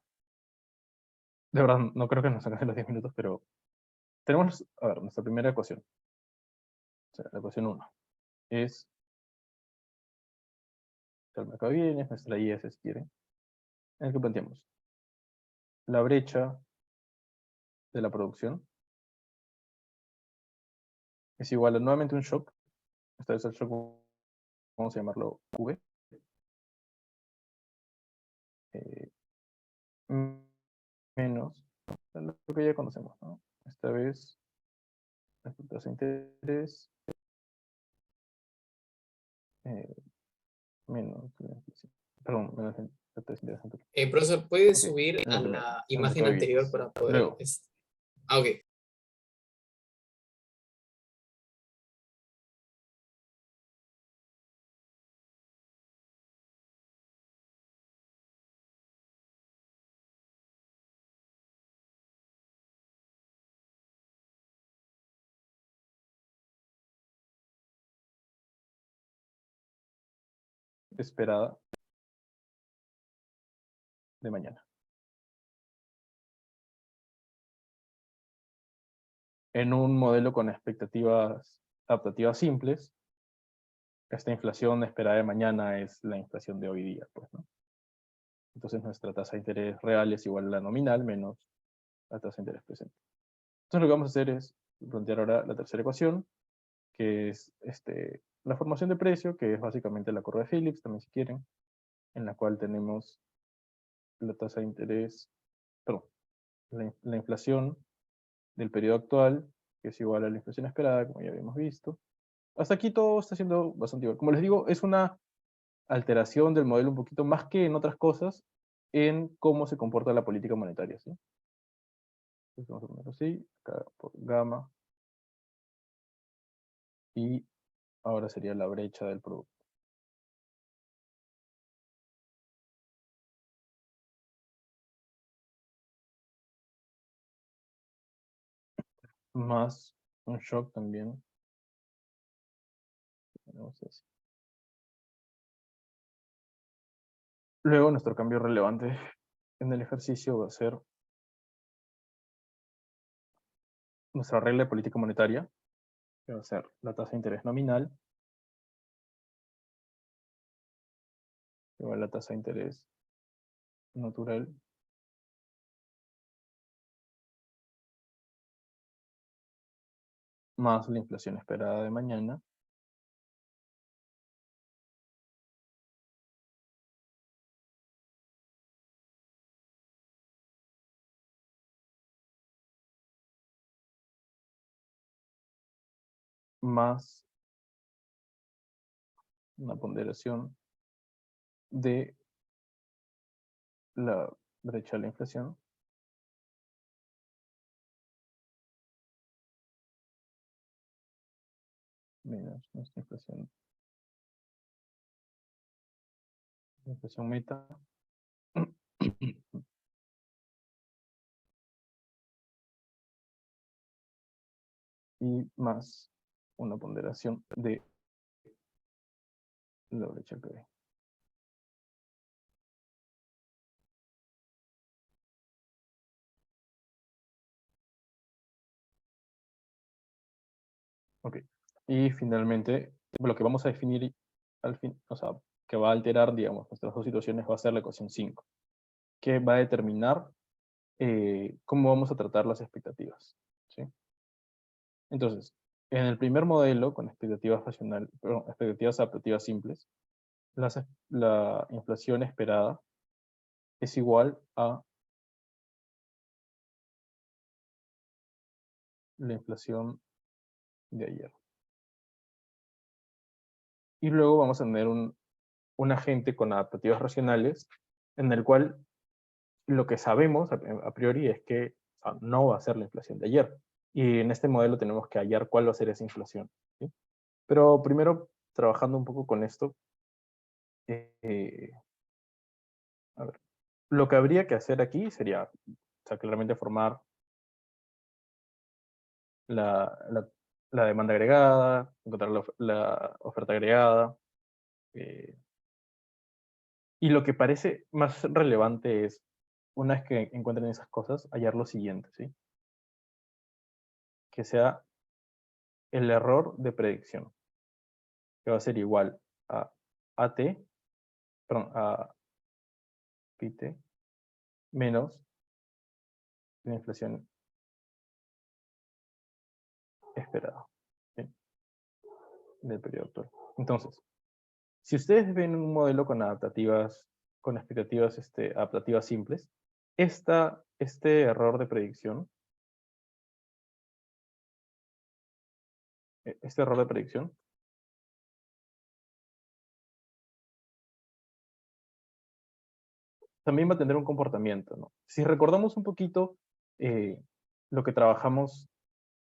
de verdad, no creo que nos saquen los 10 minutos, pero tenemos, a ver, nuestra primera ecuación. O sea, la ecuación uno es, o sea, el mercado viene, es nuestra IS si quieren, en el que planteamos la brecha de la producción es igual a nuevamente un shock. Esta vez el shock vamos a llamarlo V. eh, Menos lo que ya conocemos, ¿no? Esta vez la tasa de interés eh, menos la inflación. Perdón, menos la tasa de interés anterior. Profesor, ¿puede Ok, subir en a el primero, la en el imagen mercado de anterior bienes. para poder... Luego, Ok. esperada de mañana. En un modelo con expectativas adaptativas simples, esta inflación esperada de mañana es la inflación de hoy día, pues, ¿no? Entonces nuestra tasa de interés real es igual a la nominal menos la tasa de interés presente. Entonces lo que vamos a hacer es plantear ahora la tercera ecuación, que es la formación de precio, que es básicamente la curva de Phillips, también si quieren, en la cual tenemos la tasa de interés, perdón, la inflación del periodo actual, que es igual a la inflación esperada, como ya habíamos visto. Hasta aquí todo está siendo bastante igual. Como les digo, es una alteración del modelo un poquito más que en otras cosas, en cómo se comporta la política monetaria, ¿sí? Entonces vamos a poner así, acá por gamma, y ahora sería la brecha del producto. Más un shock también. Tenemos ese. Luego nuestro cambio relevante en el ejercicio va a ser nuestra regla de política monetaria, que va a ser la tasa de interés nominal, igual a la tasa de interés natural, más la inflación esperada de mañana, más una ponderación de la brecha de la inflación, menos nuestra inflación meta, y más una ponderación de la brecha que hay. Ok. Y finalmente, lo que vamos a definir al fin, o sea, que va a alterar, digamos, nuestras dos situaciones va a ser la ecuación 5, que va a determinar cómo vamos a tratar las expectativas, ¿sí? Entonces, en el primer modelo, con expectativas expectativas adaptativas simples, la inflación esperada es igual a la inflación de ayer. Y luego vamos a tener un agente con adaptativas racionales, en el cual lo que sabemos a priori es que no va a ser la inflación de ayer. Y en este modelo tenemos que hallar cuál va a ser esa inflación, ¿sí? Pero primero, trabajando un poco con esto, a ver, lo que habría que hacer aquí sería, o sea, claramente formar la, la- la demanda agregada, encontrar la oferta agregada. Y lo que parece más relevante es, una vez que encuentren esas cosas, hallar lo siguiente, ¿sí? Que sea el error de predicción, que va a ser igual a AT, perdón, a PT, menos la inflación esperada, ¿sí? Del periodo actual. Entonces, si ustedes ven un modelo con adaptativas, con expectativas adaptativas simples, este error de predicción, este error de predicción, también va a tener un comportamiento, ¿no? Si recordamos un poquito lo que trabajamos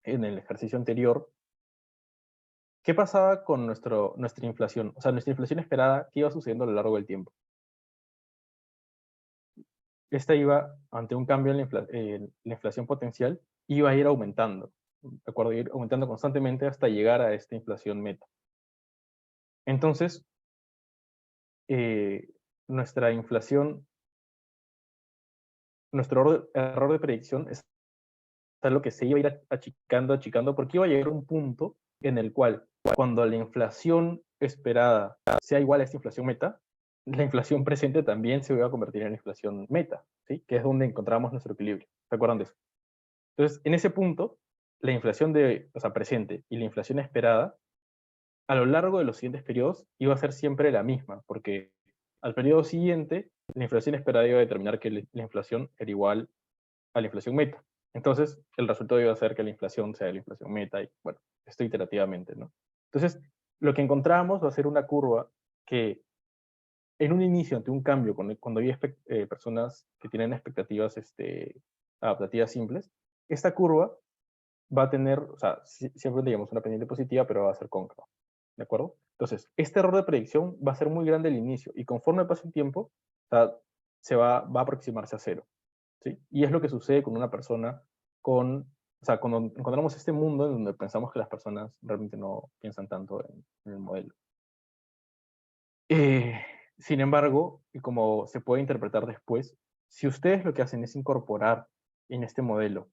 en el ejercicio anterior, ¿qué pasaba con nuestra inflación? O sea, nuestra inflación esperada, ¿qué iba sucediendo a lo largo del tiempo? Esta iba, ante un cambio en la inflación potencial, iba a ir aumentando, ¿de acuerdo? Ir aumentando constantemente hasta llegar a esta inflación meta. Entonces, nuestra inflación, nuestro error de predicción es lo que se iba a ir achicando, porque iba a llegar a un punto en el cual, cuando la inflación esperada sea igual a esta inflación meta, la inflación presente también se va a convertir en inflación meta, ¿sí? Que es donde encontramos nuestro equilibrio. ¿Se acuerdan de eso? Entonces, en ese punto, la inflación presente y la inflación esperada, a lo largo de los siguientes periodos, iba a ser siempre la misma, porque al periodo siguiente, la inflación esperada iba a determinar que la inflación era igual a la inflación meta. Entonces, el resultado iba a ser que la inflación sea la inflación meta, y bueno, esto iterativamente, ¿no? Entonces, lo que encontramos va a ser una curva que, en un inicio, ante un cambio, cuando hay personas que tienen expectativas adaptativas simples, esta curva va a tener, o sea, siempre digamos una pendiente positiva, pero va a ser cóncava, ¿de acuerdo? Entonces, este error de predicción va a ser muy grande al inicio, y conforme pase el tiempo, o sea, va a aproximarse a cero, ¿sí? Y es lo que sucede con una persona o sea, cuando encontramos este mundo en donde pensamos que las personas realmente no piensan tanto en el modelo. Eh, Sin embargo, y como se puede interpretar después, si ustedes lo que hacen es incorporar en este modelo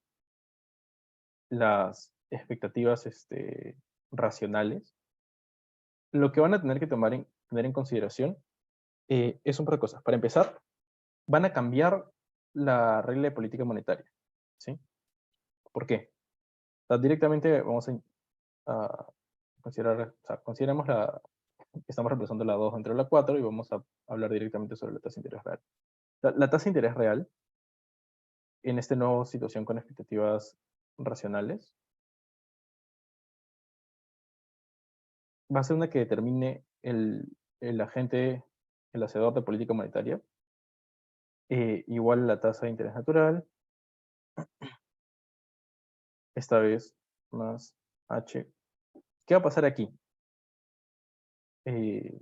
las expectativas racionales, lo que van a tener que tener en consideración es un par de cosas. Para empezar, van a cambiar la regla de política monetaria, ¿sí? ¿Por qué? O sea, directamente vamos a a considerar, o sea, consideremos estamos reemplazando la 2 entre la 4 y vamos a hablar directamente sobre la tasa de interés real. La tasa de interés real, en esta nueva situación con expectativas racionales, va a ser una que determine el agente, el hacedor de política monetaria, igual a la tasa de interés natural, esta vez más H. ¿Qué va a pasar aquí? Eh,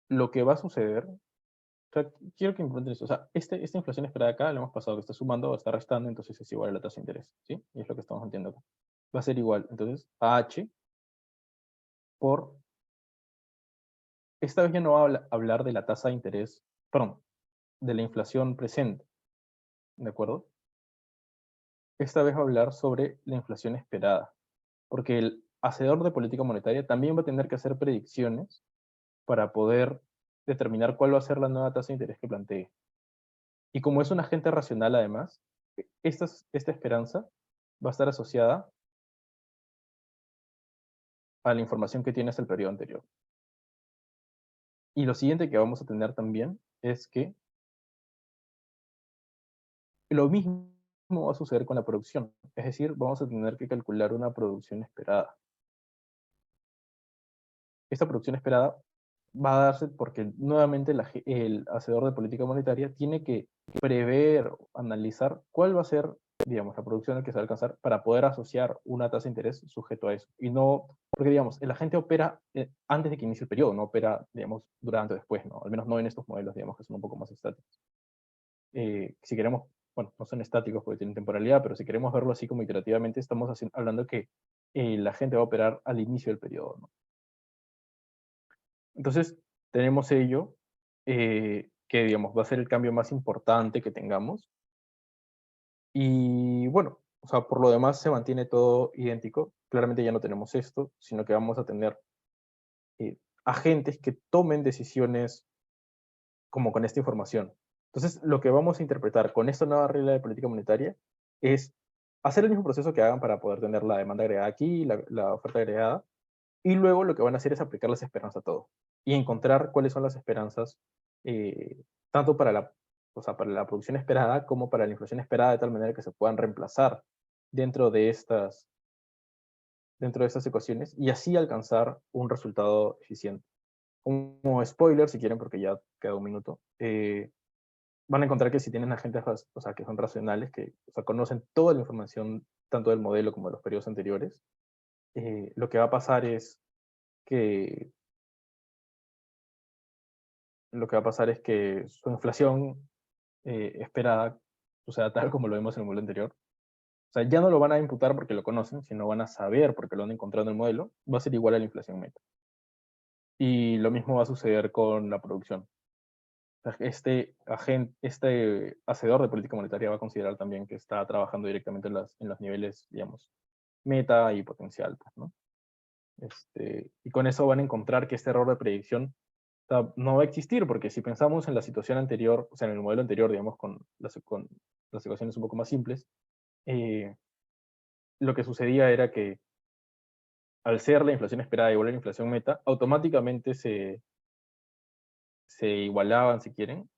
lo que va a suceder, o sea, quiero que me pregunten eso, o sea, esta inflación esperada acá, le hemos pasado que está sumando o está restando, entonces es igual a la tasa de interés, ¿sí? Y es lo que estamos entiendo acá. Va a ser igual, entonces, a H por, esta vez ya no va a hablar de la tasa de interés, perdón, de la inflación presente, ¿de acuerdo? Esta vez va a hablar sobre la inflación esperada, porque el hacedor de política monetaria también va a tener que hacer predicciones para poder determinar cuál va a ser la nueva tasa de interés que plantee. Y como es un agente racional además, esta esperanza va a estar asociada a la información que tiene hasta el periodo anterior. Y lo siguiente que vamos a tener también es que lo mismo va a suceder con la producción. Es decir, vamos a tener que calcular una producción esperada. Esta producción esperada va a darse porque nuevamente el hacedor de política monetaria tiene que prever, analizar cuál va a ser, digamos, la producción que se va a alcanzar para poder asociar una tasa de interés sujeto a eso. Y no, porque digamos, el agente opera antes de que inicie el periodo, no opera, digamos, durante o después, ¿no? Al menos no en estos modelos, digamos, que son un poco más estáticos. Si queremos, bueno, no son estáticos porque tienen temporalidad, pero si queremos verlo así como iterativamente, estamos hablando que la gente va a operar al inicio del periodo, ¿no? Entonces, tenemos ello, que digamos va a ser el cambio más importante que tengamos. Y bueno, o sea, por lo demás se mantiene todo idéntico. Claramente ya no tenemos esto, sino que vamos a tener agentes que tomen decisiones como con esta información. Entonces, lo que vamos a interpretar con esta nueva regla de política monetaria es hacer el mismo proceso que hagan para poder tener la demanda agregada aquí, la oferta agregada, y luego lo que van a hacer es aplicar las esperanzas a todo y encontrar cuáles son las esperanzas, tanto para o sea, para la producción esperada como para la inflación esperada, de tal manera que se puedan reemplazar dentro de estas ecuaciones y así alcanzar un resultado eficiente. Como spoiler, si quieren, porque ya queda un minuto, van a encontrar que si tienen agentes, o sea, que son racionales, que o sea, conocen toda la información, tanto del modelo como de los periodos anteriores, lo que va a pasar es que su inflación esperada, o sea, tal como lo vimos en el modelo anterior, o sea, ya no lo van a imputar porque lo conocen, sino van a saber porque lo han encontrado en el modelo, va a ser igual a la inflación meta. Y lo mismo va a suceder con la producción. O sea, este hacedor de política monetaria va a considerar también que está trabajando directamente en los niveles, digamos, meta y potencial, pues, ¿no? Y con eso van a encontrar que este error de predicción no va a existir, porque si pensamos en la situación anterior, o sea, en el modelo anterior, digamos, con las ecuaciones un poco más simples, eh, lo que sucedía era que al ser la inflación esperada igual a la inflación meta, automáticamente se igualaban, si quieren,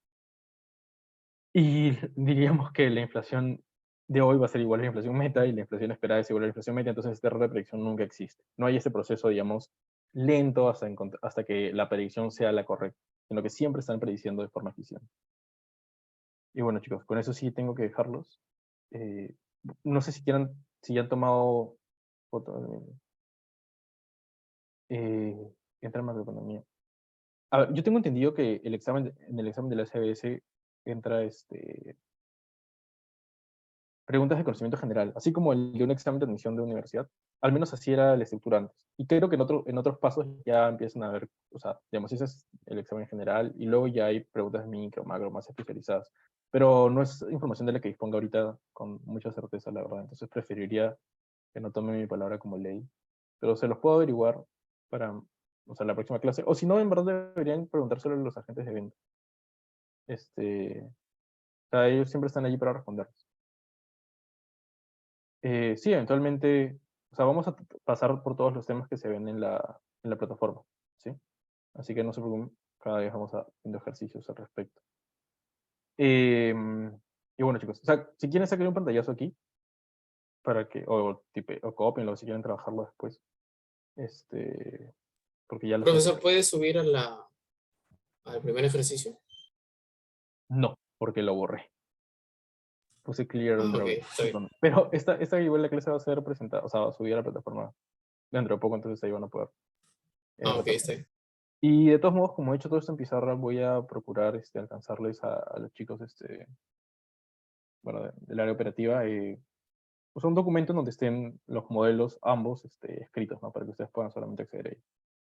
y diríamos que la inflación de hoy va a ser igual a la inflación meta y la inflación esperada es igual a la inflación meta, entonces este error de predicción nunca existe. No hay ese proceso, digamos, lento hasta que la predicción sea la correcta, sino que siempre están prediciendo de forma eficiente. Y bueno, chicos, con eso sí tengo que dejarlos. Eh, no sé si ya han tomado fotos entra en macroeconomía. A ver, yo tengo entendido que en el examen de la SBS entra preguntas de conocimiento general, así como el de un examen de admisión de universidad. Al menos así era la estructura antes. Y creo que en otros pasos ya empiezan a haber, o sea, digamos, ese es el examen general, y luego ya hay preguntas de micro, macro, más especializadas. Pero no es información de la que disponga ahorita con mucha certeza, la verdad. Entonces preferiría que no tome mi palabra como ley. Pero se los puedo averiguar para, o sea, la próxima clase. O si no, en verdad deberían preguntárselo a los agentes de venta. O sea, ellos siempre están allí para responder. Sí, eventualmente O sea, vamos a pasar por todos los temas que se ven en la plataforma, ¿sí? Así que no se preocupen, cada vez vamos haciendo ejercicios al respecto. Y bueno, chicos, o sea, si quieren sacar un pantallazo aquí, para que, o copienlo si quieren trabajarlo después. Porque ya lo sé. Profesor, ¿puede subir al primer ejercicio? No, porque lo borré. Puse clear Ah, all ok, drawing. está bien. Pero esta igual la clase va a ser presentada, o sea, va a subir a la plataforma dentro de poco, entonces ahí van a poder. Ah, ok, retomar. está bien. Y de todos modos, como he hecho todo esto en pizarra, voy a procurar alcanzarles a los chicos bueno, del área operativa, pues un documento en donde estén los modelos ambos escritos, ¿no? Para que ustedes puedan solamente acceder a ellos.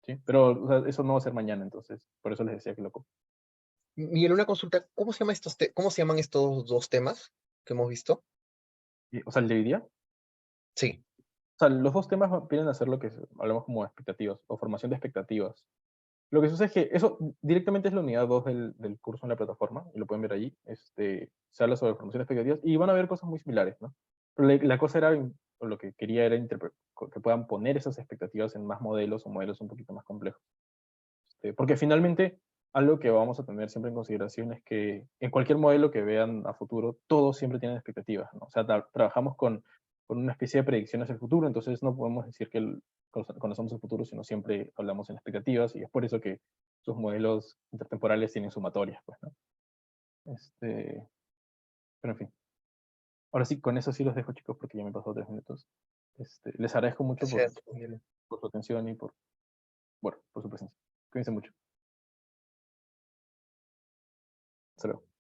¿Sí? Pero o sea, eso no va a ser mañana, entonces, por eso les decía que lo copio. Miguel, una consulta, ¿cómo se llama cómo se llaman estos dos temas que hemos visto? O sea, el de hoy día, Sí, o sea, los dos temas vienen a ser lo que hablamos como de expectativas, o formación de expectativas. Lo que sucede es que eso directamente es la unidad 2 del curso en la plataforma, y lo pueden ver allí. Se habla sobre formación de expectativas, y van a ver cosas muy similares, ¿no? Pero la cosa era, o lo que quería era que puedan poner esas expectativas en más modelos, o modelos un poquito más complejos. Porque finalmente, algo que vamos a tener siempre en consideración es que en cualquier modelo que vean a futuro, todos siempre tienen expectativas, ¿no? O sea, trabajamos con una especie de predicciones del futuro, entonces no podemos decir que conocemos el futuro, sino siempre hablamos en expectativas, y es por eso que sus modelos intertemporales tienen sumatorias, pues, ¿no? Pero en fin. Ahora sí, con eso sí los dejo, chicos, porque ya me pasó 3 minutos. Les agradezco mucho gracias, Miguel. por su atención y bueno, por su presencia. Cuídense mucho. Hasta luego.